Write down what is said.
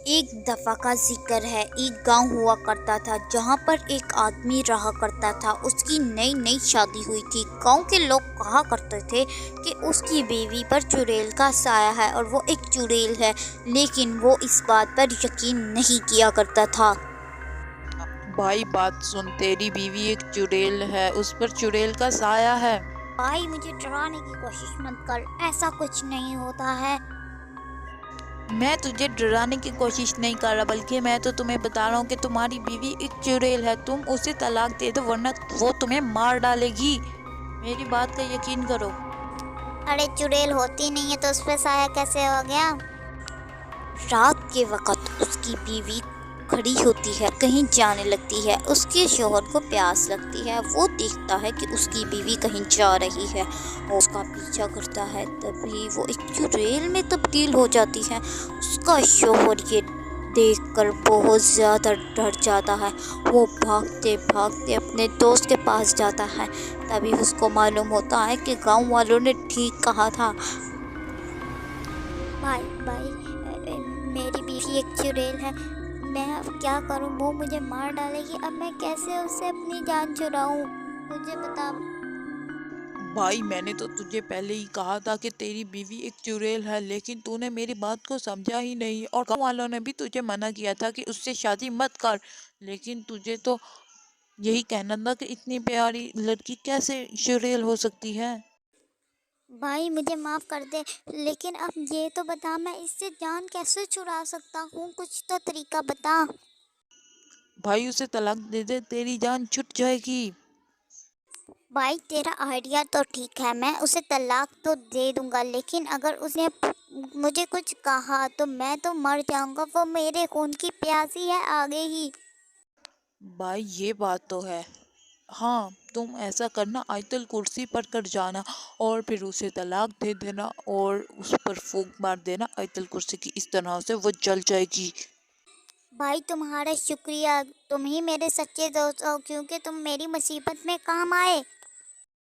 एक दफ़ा का ज़िक्र है। एक गांव हुआ करता था जहां पर एक आदमी रहा करता था। उसकी नई नई शादी हुई थी। गांव के लोग कहा करते थे कि उसकी बीवी पर चुड़ैल का साया है और वो एक चुड़ैल है, लेकिन वो इस बात पर यकीन नहीं किया करता था। भाई बात सुन, तेरी बीवी एक चुड़ैल है, उस पर चुड़ैल का साया है। भाई मुझे डराने की कोशिश मत कर, ऐसा कुछ नहीं होता है। मैं तुझे डराने की कोशिश नहीं कर रहा, बल्कि मैं तो तुम्हें बता रहा हूँ कि तुम्हारी बीवी एक चुड़ैल है। तुम उसे तलाक दे दो वरना वो तुम्हें मार डालेगी। मेरी बात का यकीन करो। अरे चुड़ैल होती नहीं है तो उस पर साया कैसे हो गया? रात के वक़्त उसकी बीवी खड़ी होती है, कहीं जाने लगती है। उसके शौहर को प्यास लगती है। वो देखता है कि उसकी बीवी कहीं जा रही है। वो उसका पीछा करता है, तभी वो एक चुड़ैल में तब्दील हो जाती है। उसका शौहर ये देखकर बहुत ज़्यादा डर जाता है। वो भागते भागते अपने दोस्त के पास जाता है। तभी उसको मालूम होता है कि गांव वालों ने ठीक कहा था। भाई भाई मेरी बीवी एक चुड़ैल है। मैं अब क्या करूं? वो मुझे मार डालेगी। अब मैं कैसे उससे अपनी जान छुड़ाऊं? मुझे बता। भाई मैंने तो तुझे पहले ही कहा था कि तेरी बीवी एक चुड़ैल है, लेकिन तूने मेरी बात को समझा ही नहीं। और गाँव वालों ने भी तुझे मना किया था कि उससे शादी मत कर, लेकिन तुझे तो यही कहना था कि इतनी प्यारी लड़की कैसे चुड़ैल हो सकती है। भाई मुझे माफ़ कर दे, लेकिन अब ये तो बता, मैं इससे जान कैसे छुड़ा सकता हूँ? कुछ तो तरीका बता। भाई उसे तलाक दे दे, तेरी जान छूट जाएगी। भाई तेरा आइडिया तो ठीक है, मैं उसे तलाक तो दे दूंगा, लेकिन अगर उसने मुझे कुछ कहा तो मैं तो मर जाऊंगा। वो मेरे खून की प्यासी है आगे ही। भाई ये बात तो है। हाँ, तुम ऐसा करना, आयतल कुर्सी पढ़ कर जाना और फिर उसे तलाक दे देना और उस पर फूंक मार देना आयतल कुर्सी की, इस तरह से वो जल जाएगी। भाई तुम्हारा शुक्रिया, तुम ही मेरे सच्चे दोस्त हो, क्योंकि तुम मेरी मुसीबत में काम आए।